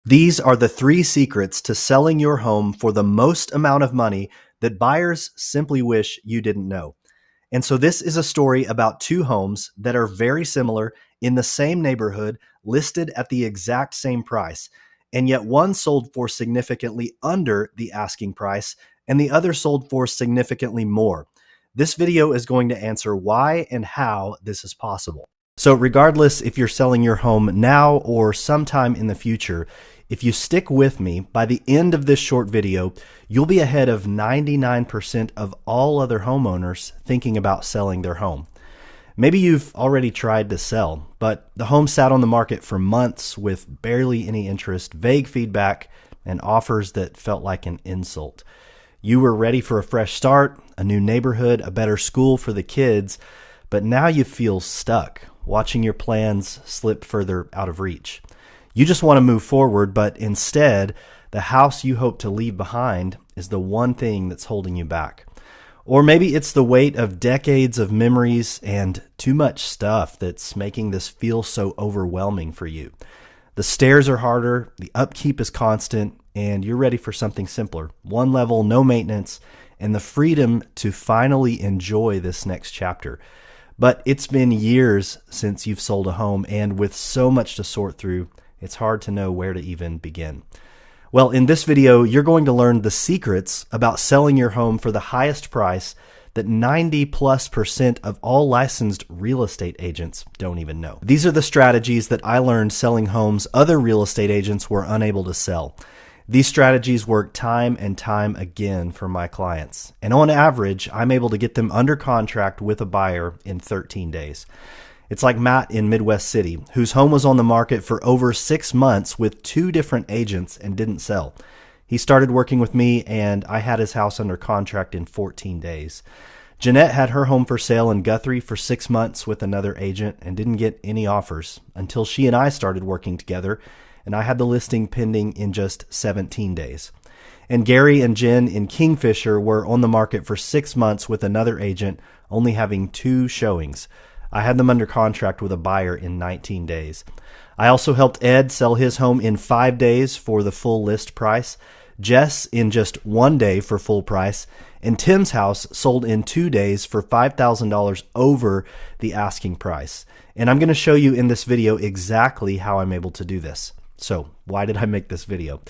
These are the 3 secrets to selling your home for the most amount of money that buyers simply wish you didn't know. And so, this is a story about 2 homes that are very similar in the same neighborhood, listed at the exact same price. And yet, one sold for significantly under the asking price, and the other sold for significantly more. This video is going to answer why and how this is possible. So, regardless if you're selling your home now or sometime in the future, if you stick with me, by the end of this short video, you'll be ahead of 99% of all other homeowners thinking about selling their home. Maybe you've already tried to sell, but the home sat on the market for months with barely any interest, vague feedback, and offers that felt like an insult. You were ready for a fresh start, a new neighborhood, a better school for the kids, but now you feel stuck, watching your plans slip further out of reach. You just want to move forward, but instead, the house you hope to leave behind is the one thing that's holding you back. Or maybe it's the weight of decades of memories and too much stuff that's making this feel so overwhelming for you. The stairs are harder, the upkeep is constant, and you're ready for something simpler. One level, no maintenance, and the freedom to finally enjoy this next chapter. But it's been years since you've sold a home, and with so much to sort through, it's hard to know where to even begin. Well, in this video, you're going to learn the secrets about selling your home for the highest price that 90+% of all licensed real estate agents don't even know. These are the strategies that I learned selling homes other real estate agents were unable to sell. These strategies work time and time again for my clients. And on average, I'm able to get them under contract with a buyer in 13 days. It's like Matt in Midwest City, whose home was on the market for over 6 months with 2 different agents and didn't sell. He started working with me, and I had his house under contract in 14 days. Jeanette had her home for sale in Guthrie for 6 months with another agent and didn't get any offers until she and I started working together, and I had the listing pending in just 17 days. And Gary and Jen in Kingfisher were on the market for 6 months with another agent, only having 2 showings. I had them under contract with a buyer in 19 days. I also helped Ed sell his home in 5 days for the full list price, Jess in just 1 day for full price, and Tim's house sold in 2 days for $5,000 over the asking price. And I'm going to show you in this video exactly how I'm able to do this. So, why did I make this video?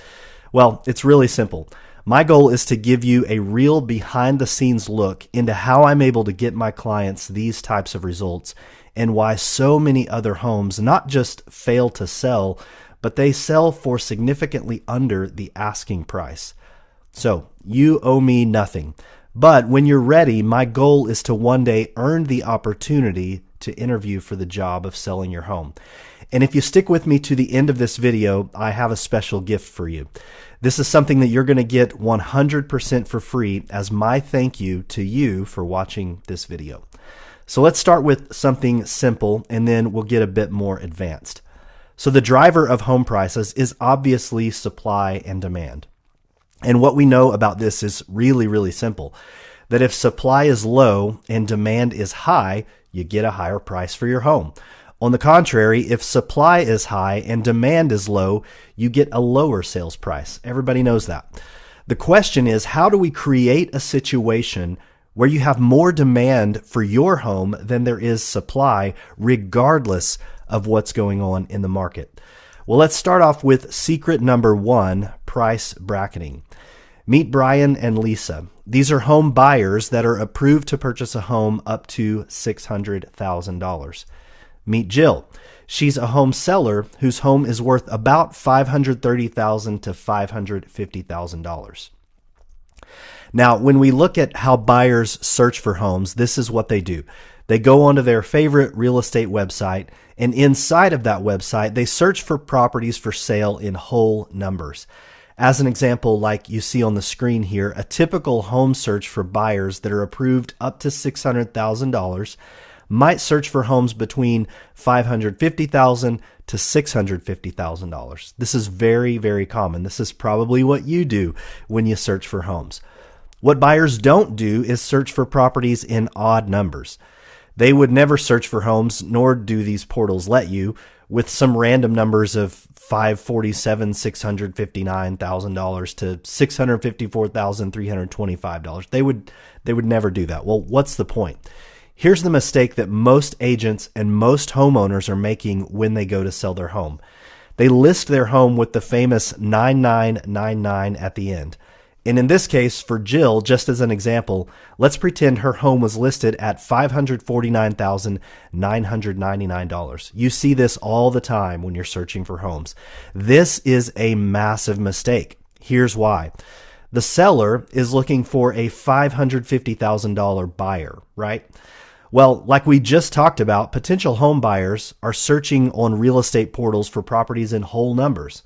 Well, it's really simple. My goal is to give you a real behind-the-scenes look into how I'm able to get my clients these types of results and why so many other homes not just fail to sell, but they sell for significantly under the asking price. So, you owe me nothing. But when you're ready, my goal is to one day earn the opportunity to interview for the job of selling your home. And if you stick with me to the end of this video, I have a special gift for you. This is something that you're going to get 100% for free as my thank you to you for watching this video. So let's start with something simple, and then we'll get a bit more advanced. So the driver of home prices is obviously supply and demand. And what we know about this is really, really simple. That if supply is low and demand is high, you get a higher price for your home. On the contrary, if supply is high and demand is low, you get a lower sales price. Everybody knows that. The question is, how do we create a situation where you have more demand for your home than there is supply, regardless of what's going on in the market? Well, let's start off with secret number 1, price bracketing. Meet Brian and Lisa. These are home buyers that are approved to purchase a home up to $600,000. Meet Jill. She's a home seller whose home is worth about $530,000 to $550,000. Now, when we look at how buyers search for homes, this is what they do. They go onto their favorite real estate website, and inside of that website, they search for properties for sale in whole numbers. As an example, like you see on the screen here, a typical home search for buyers that are approved up to $600,000 might search for homes between $550,000 to $650,000. This is very, very common. This is probably what you do when you search for homes. What buyers don't do is search for properties in odd numbers. They would never search for homes, nor do these portals let you, with some random numbers of $547,659,000 to $654,325. They would never do that. Well, what's the point? Here's the mistake that most agents and most homeowners are making when they go to sell their home. They list their home with the famous 9999 at the end. And in this case, for Jill, just as an example, let's pretend her home was listed at $549,999. You see this all the time when you're searching for homes. This is a massive mistake. Here's why. The seller is looking for a $550,000 buyer, right? Well, like we just talked about, potential home buyers are searching on real estate portals for properties in whole numbers.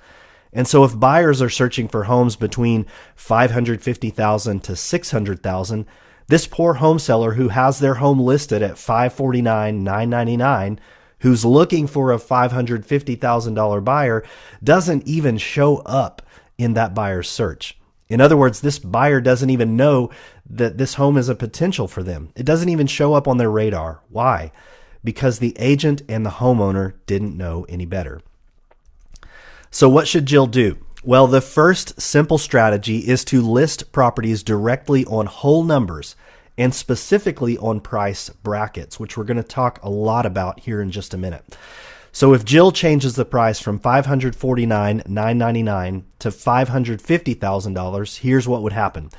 And so if buyers are searching for homes between $550,000 to $600,000, this poor home seller who has their home listed at $549,999, who's looking for a $550,000 buyer, doesn't even show up in that buyer's search. In other words, this buyer doesn't even know that this home is a potential for them. It doesn't even show up on their radar. Why? Because the agent and the homeowner didn't know any better. So what should Jill do? Well, the first simple strategy is to list properties directly on whole numbers and specifically on price brackets, which we're going to talk a lot about here in just a minute. So if Jill changes the price from $549,999 to $550,000, here's what would happen.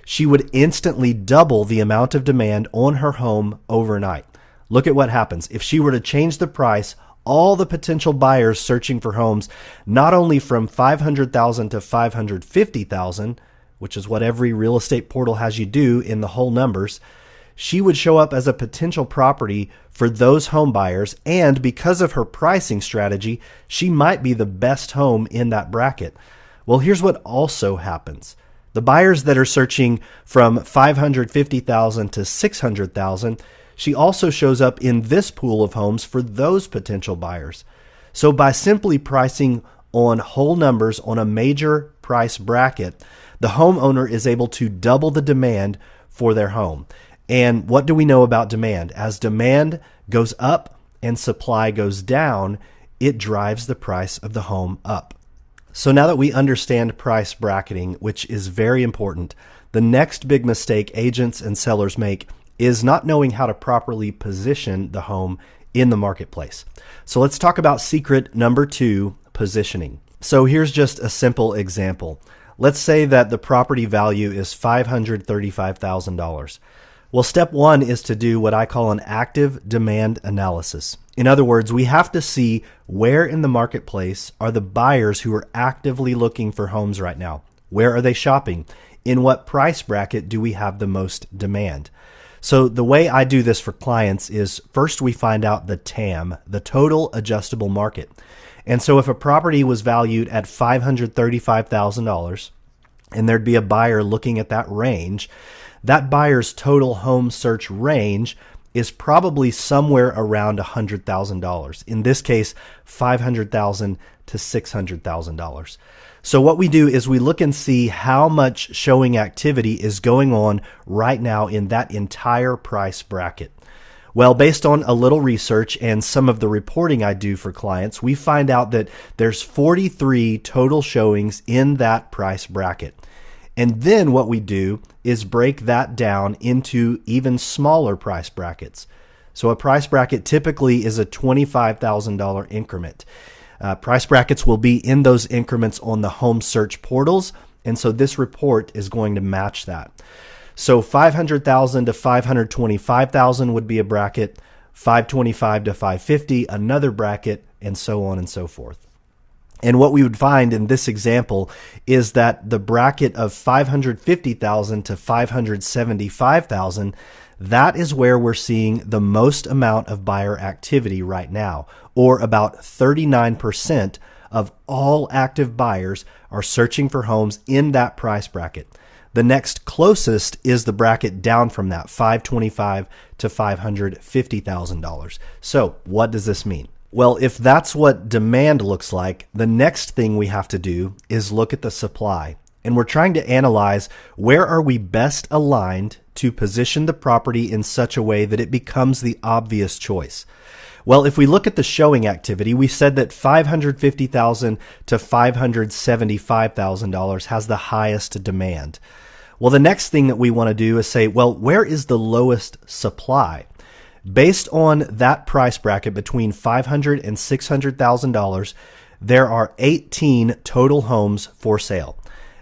She would instantly double the amount of demand on her home overnight. Look at what happens. If she were to change the price, all the potential buyers searching for homes, not only from $500,000 to $550,000, which is what every real estate portal has you do in the whole numbers, she would show up as a potential property for those home buyers. And because of her pricing strategy, she might be the best home in that bracket. Well, here's what also happens. The buyers that are searching from $550,000 to $600,000, she also shows up in this pool of homes for those potential buyers. So by simply pricing on whole numbers on a major price bracket, the homeowner is able to double the demand for their home. And what do we know about demand? As demand goes up and supply goes down, it drives the price of the home up. So now that we understand price bracketing, which is very important, the next big mistake agents and sellers make is not knowing how to properly position the home in the marketplace. So let's talk about secret number 2, positioning. So here's just a simple example. Let's say that the property value is $535,000. Well, step 1 is to do what I call an active demand analysis. In other words, we have to see where in the marketplace are the buyers who are actively looking for homes right now. Where are they shopping? In what price bracket do we have the most demand? So the way I do this for clients is first we find out the TAM, the total adjustable market. And so if a property was valued at $535,000 and there'd be a buyer looking at that range, that buyer's total home search range is probably somewhere around $100,000. In this case, $500,000 to $600,000. So what we do is we look and see how much showing activity is going on right now in that entire price bracket. Well, based on a little research and some of the reporting I do for clients, we find out that there's 43 total showings in that price bracket. And then what we do is break that down into even smaller price brackets. So a price bracket typically is a $25,000 increment. Price brackets will be in those increments on the home search portals. And so this report is going to match that. So $500,000 to $525,000 would be a bracket, $525,000 to $550,000, another bracket, and so on and so forth. And what we would find in this example is that the bracket of $550,000 to $575,000, that is where we're seeing the most amount of buyer activity right now, or about 39% of all active buyers are searching for homes in that price bracket. The next closest is the bracket down from that, $525,000 to $550,000. So what does this mean? Well, if that's what demand looks like, the next thing we have to do is look at the supply. And we're trying to analyze where are we best aligned to position the property in such a way that it becomes the obvious choice. Well, if we look at the showing activity, we said that $550,000 to $575,000 has the highest demand. Well, the next thing that we want to do is say, well, where is the lowest supply? Based on that price bracket between $500,000 and $600,000, there are 18 total homes for sale.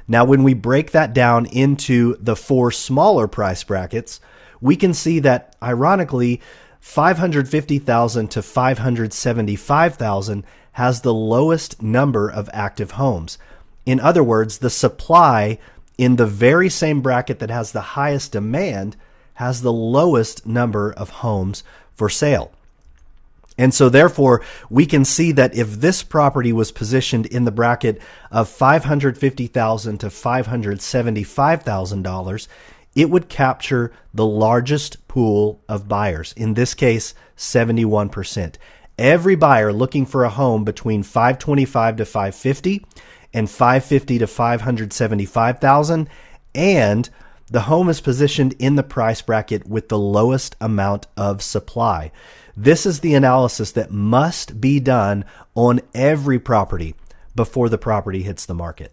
Now, when we break that down into the 4 smaller price brackets, we can see that, ironically, $550,000 to $575,000 has the lowest number of active homes. In other words, the supply in the very same bracket that has the highest demand has the lowest number of homes for sale. And so therefore, we can see that if this property was positioned in the bracket of $550,000 to $575,000, it would capture the largest pool of buyers. In this case, 71%. Every buyer looking for a home between $525,000 to $550,000 and $550,000 to $575,000, and the home is positioned in the price bracket with the lowest amount of supply. This is the analysis that must be done on every property before the property hits the market.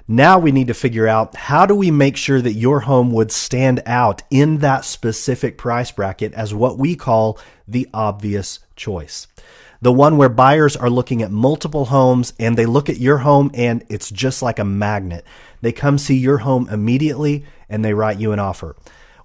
Now we need to figure out, how do we make sure that your home would stand out in that specific price bracket as what we call the obvious choice? The one where buyers are looking at multiple homes and they look at your home and it's just like a magnet. They come see your home immediately and they write you an offer.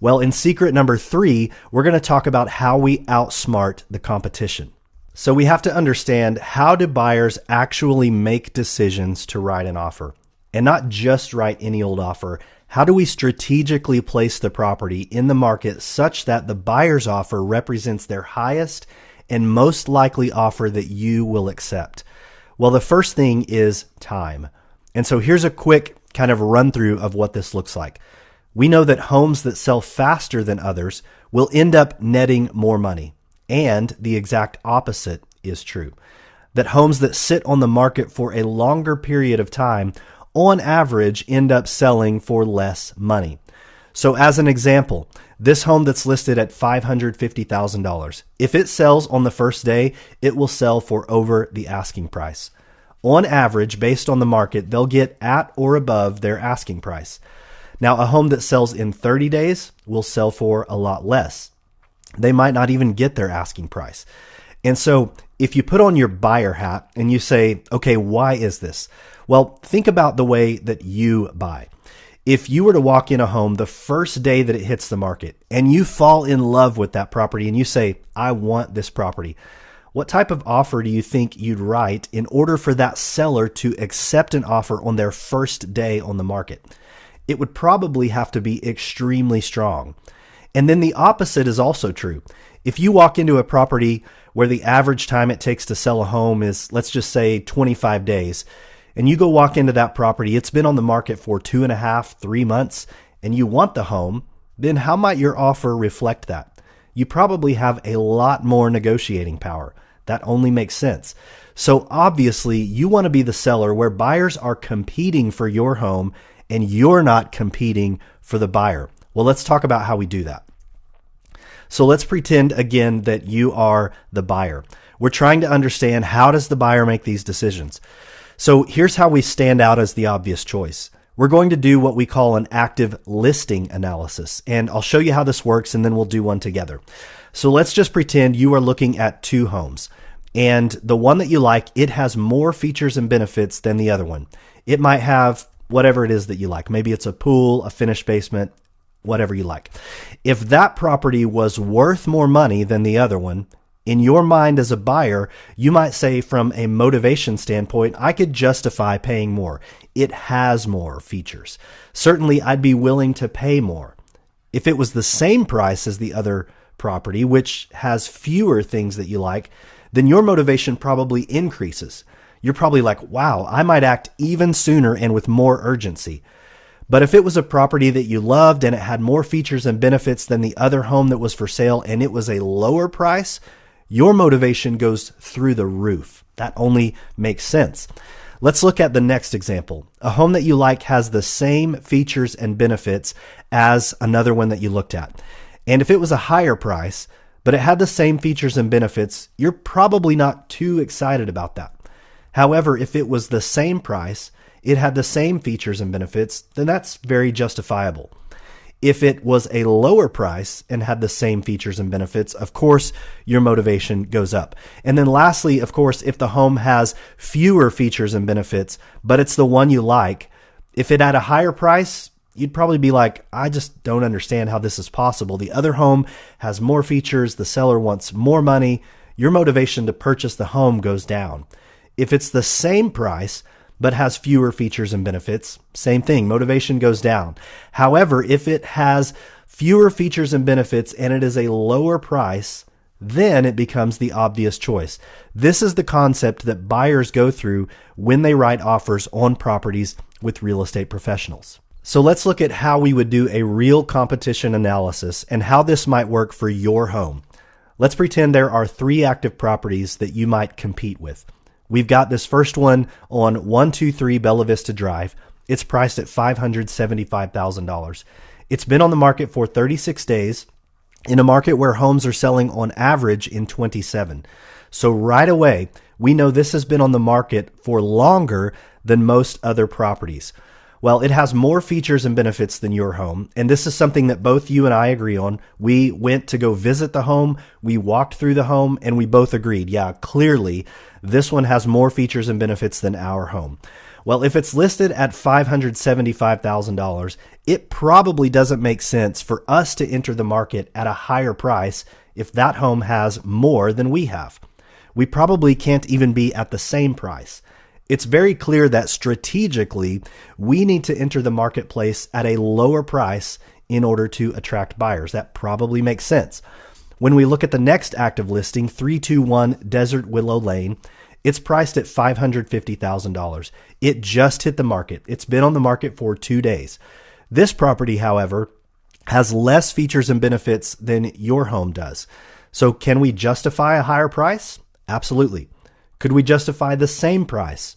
Well, in secret number 3, we're going to talk about how we outsmart the competition. So we have to understand, how do buyers actually make decisions to write an offer? And not just write any old offer. How do we strategically place the property in the market such that the buyer's offer represents their highest and most likely offer that you will accept? Well, the first thing is time. And so here's a quick kind of run through of what this looks like. We know that homes that sell faster than others will end up netting more money. And the exact opposite is true. That homes that sit on the market for a longer period of time, on average, end up selling for less money. So as an example, this home that's listed at $550,000, if it sells on the first day, it will sell for over the asking price. On average, based on the market, they'll get at or above their asking price. Now, a home that sells in 30 days will sell for a lot less. They might not even get their asking price. And so if you put on your buyer hat and you say, okay, why is this? Well, think about the way that you buy. If you were to walk in a home the first day that it hits the market and you fall in love with that property and you say, I want this property, what type of offer do you think you'd write in order for that seller to accept an offer on their first day on the market? It would probably have to be extremely strong. And then the opposite is also true. If you walk into a property where the average time it takes to sell a home is, let's just say, 25 days, and you go walk into that property, it's been on the market for 2.5, 3 months, and you want the home, then how might your offer reflect that? You probably have a lot more negotiating power. That only makes sense. So obviously, you want to be the seller where buyers are competing for your home and you're not competing for the buyer. Well, let's talk about how we do that. So let's pretend again that you are the buyer. We're trying to understand, how does the buyer make these decisions? So here's how we stand out as the obvious choice. We're going to do what we call an active listing analysis, and I'll show you how this works and then we'll do one together. So let's just pretend you are looking at 2 homes, and the one that you like, it has more features and benefits than the other one. It might have whatever it is that you like. Maybe it's a pool, a finished basement, whatever you like. If that property was worth more money than the other one, in your mind as a buyer, you might say, from a motivation standpoint, I could justify paying more. It has more features. Certainly, I'd be willing to pay more. If it was the same price as the other property, which has fewer things that you like, then your motivation probably increases. You're probably like, wow, I might act even sooner and with more urgency. But if it was a property that you loved and it had more features and benefits than the other home that was for sale and it was a lower price, your motivation goes through the roof. That only makes sense. Let's look at the next example. A home that you like has the same features and benefits as another one that you looked at. And if it was a higher price, but it had the same features and benefits, you're probably not too excited about that. However, if it was the same price, it had the same features and benefits, then that's very justifiable. If it was a lower price and had the same features and benefits, of course, your motivation goes up. And then lastly, of course, if the home has fewer features and benefits, but it's the one you like, if it had a higher price, you'd probably be like, I just don't understand how this is possible. The other home has more features. The seller wants more money. Your motivation to purchase the home goes down. If it's the same price, but has fewer features and benefits, same thing, motivation goes down. However, if it has fewer features and benefits and it is a lower price, then it becomes the obvious choice. This is the concept that buyers go through when they write offers on properties with real estate professionals. So let's look at how we would do a real competition analysis and how this might work for your home. Let's pretend there are 3 active properties that you might compete with. We've got this first one on 123 Bella Vista Drive. It's priced at $575,000. It's been on the market for 36 days in a market where homes are selling on average in 27. So right away, we know this has been on the market for longer than most other properties. Well, it has more features and benefits than your home, and this is something that both you and I agree on. We went to go visit the home, we walked through the home, and we both agreed, yeah, clearly, this one has more features and benefits than our home. Well, if it's listed at $575,000, it probably doesn't make sense for us to enter the market at a higher price if that home has more than we have. We probably can't even be at the same price. It's very clear that strategically, we need to enter the marketplace at a lower price in order to attract buyers. That probably makes sense. When we look at the next active listing, 321 Desert Willow Lane, it's priced at $550,000. It just hit the market. It's been on the market for 2 days. This property, however, has less features and benefits than your home does. So can we justify a higher price? Absolutely. Could we justify the same price?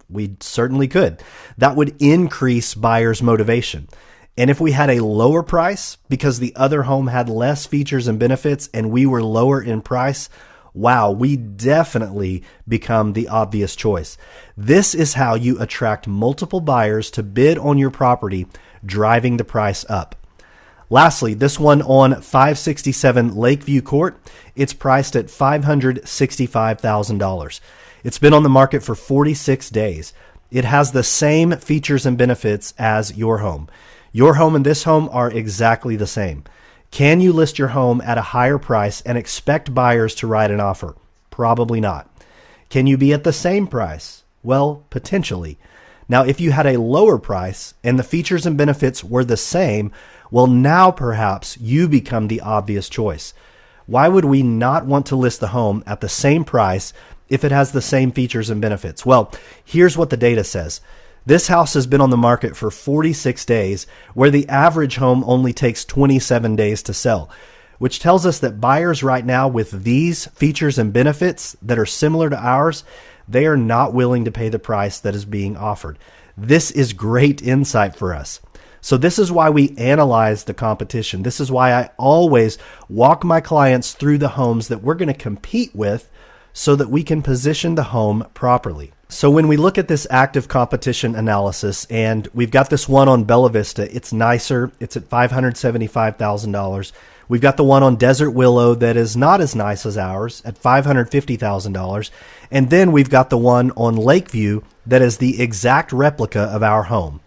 We certainly could. That would increase buyers' motivation. And if we had a lower price because the other home had less features and benefits and we were lower in price, wow, we definitely become the obvious choice. This is how you attract multiple buyers to bid on your property, driving the price up. Lastly, this one on 567 Lakeview Court, it's priced at $565,000. It's been on the market for 46 days. It has the same features and benefits as your home. Your home and this home are exactly the same. Can you list your home at a higher price and expect buyers to write an offer? Probably not. Can you be at the same price? Well, potentially. Now, if you had a lower price and the features and benefits were the same, well, now perhaps you become the obvious choice. Why would we not want to list the home at the same price if it has the same features and benefits? Well, here's what the data says. This house has been on the market for 46 days, where the average home only takes 27 days to sell, which tells us that buyers right now with these features and benefits that are similar to ours, they are not willing to pay the price that is being offered. This is great insight for us. So this is why we analyze the competition. This is why I always walk my clients through the homes that we're going to compete with so that we can position the home properly. So when we look at this active competition analysis, and we've got this one on Bella Vista, it's nicer. It's at $575,000. We've got the one on Desert Willow that is not as nice as ours at $550,000. And then we've got the one on Lakeview that is the exact replica of our home.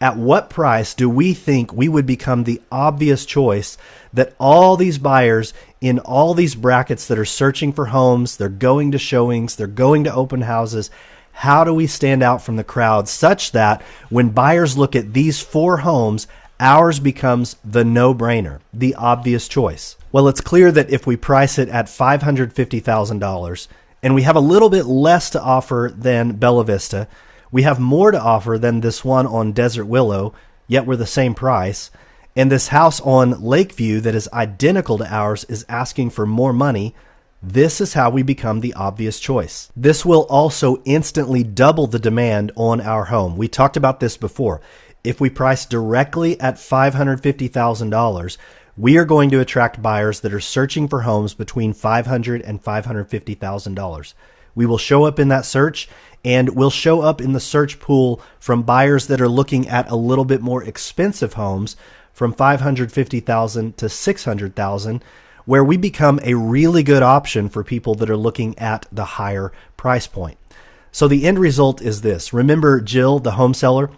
At what price do we think we would become the obvious choice that all these buyers in all these brackets that are searching for homes, they're going to showings, they're going to open houses, how do we stand out from the crowd such that when buyers look at these 4 homes, ours becomes the no-brainer, the obvious choice? Well, it's clear that if we price it at $550,000 and we have a little bit less to offer than Bella Vista, we have more to offer than this one on Desert Willow, yet we're the same price, and this house on Lakeview that is identical to ours is asking for more money, this is how we become the obvious choice. This will also instantly double the demand on our home. We talked about this before. If we price directly at $550,000, We are going to attract buyers that are searching for homes between $500,000 and $550,000. We will show up in that search, and we'll show up in the search pool from buyers that are looking at a little bit more expensive homes from $550,000 to $600,000, where we become a really good option for people that are looking at the higher price point. So the end result is this. Remember Jill, the home seller?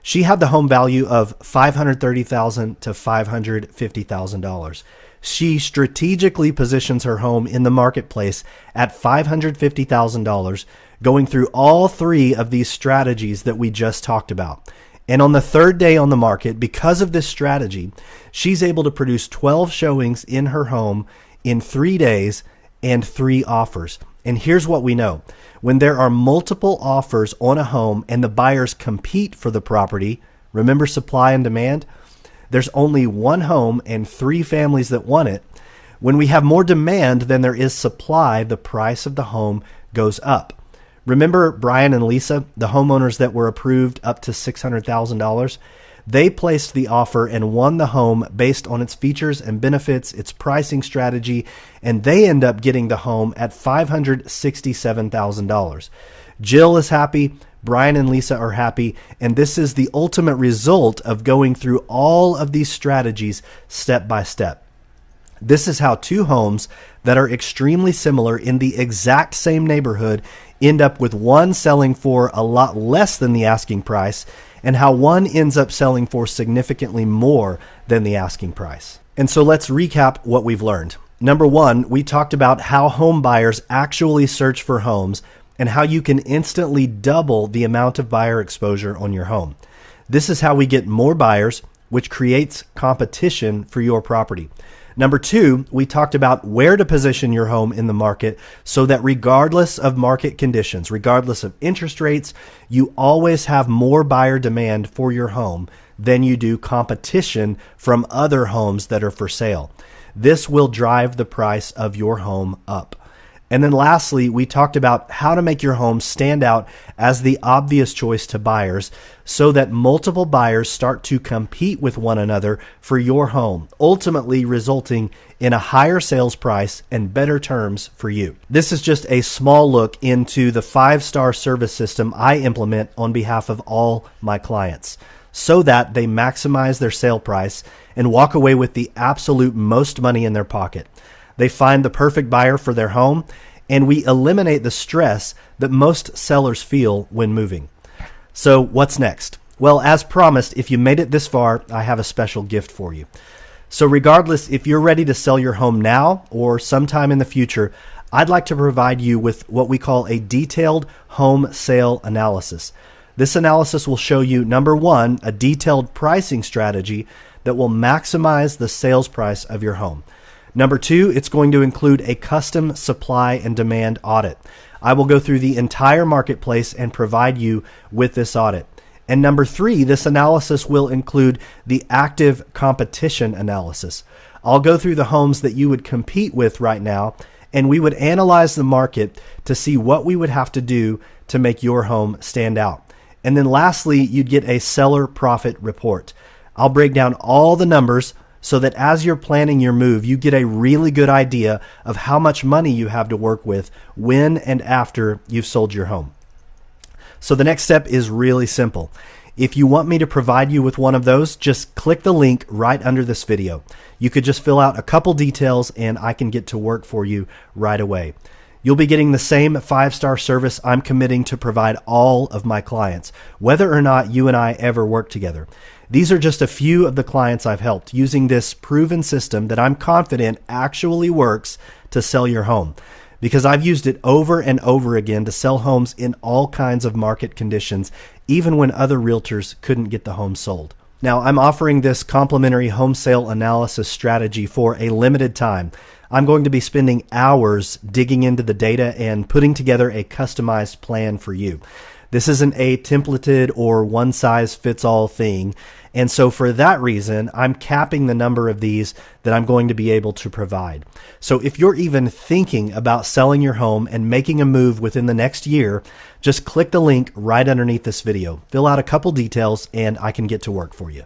She had the home value of $530,000 to $550,000. She strategically positions her home in the marketplace at $550,000, going through all three of these strategies that we just talked about. And on the third day on the market, because of this strategy, she's able to produce 12 showings in her home in 3 days and 3 offers. And here's what we know. When there are multiple offers on a home and the buyers compete for the property, remember supply and demand? There's only one home and 3 families that want it. When we have more demand than there is supply, the price of the home goes up. Remember Brian and Lisa, the homeowners that were approved up to $600,000? They placed the offer and won the home based on its features and benefits, its pricing strategy, and they end up getting the home at $567,000. Jill is happy, Brian and Lisa are happy, and this is the ultimate result of going through all of these strategies step by step. This is how 2 homes that are extremely similar in the exact same neighborhood end up with one selling for a lot less than the asking price, and how one ends up selling for significantly more than the asking price. And so let's recap what we've learned. Number 1, we talked about how home buyers actually search for homes and how you can instantly double the amount of buyer exposure on your home. This is how we get more buyers, which creates competition for your property. Number 2, we talked about where to position your home in the market so that regardless of market conditions, regardless of interest rates, you always have more buyer demand for your home than you do competition from other homes that are for sale. This will drive the price of your home up. And then lastly, we talked about how to make your home stand out as the obvious choice to buyers so that multiple buyers start to compete with one another for your home, ultimately resulting in a higher sales price and better terms for you. This is just a small look into the 5-star service system I implement on behalf of all my clients so that they maximize their sale price and walk away with the absolute most money in their pocket. They find the perfect buyer for their home, and we eliminate the stress that most sellers feel when moving. So what's next? Well, as promised, if you made it this far, I have a special gift for you. So regardless if you're ready to sell your home now or sometime in the future, I'd like to provide you with what we call a detailed home sale analysis. This analysis will show you, number 1, a detailed pricing strategy that will maximize the sales price of your home. Number 2, it's going to include a custom supply and demand audit. I will go through the entire marketplace and provide you with this audit. And number 3, this analysis will include the active competition analysis. I'll go through the homes that you would compete with right now, and we would analyze the market to see what we would have to do to make your home stand out. And then lastly, you'd get a seller profit report. I'll break down all the numbers so that as you're planning your move, you get a really good idea of how much money you have to work with when and after you've sold your home. So the next step is really simple. If you want me to provide you with one of those, just click the link right under this video. You could just fill out a couple details and I can get to work for you right away. You'll be getting the same 5-star service I'm committing to provide all of my clients, whether or not you and I ever work together. These are just a few of the clients I've helped using this proven system that I'm confident actually works to sell your home, because I've used it over and over again to sell homes in all kinds of market conditions, even when other realtors couldn't get the home sold. Now, I'm offering this complimentary home sale analysis strategy for a limited time. I'm going to be spending hours digging into the data and putting together a customized plan for you. This isn't a templated or one-size-fits-all thing. And so for that reason, I'm capping the number of these that I'm going to be able to provide. So if you're even thinking about selling your home and making a move within the next year, just click the link right underneath this video. Fill out a couple details and I can get to work for you.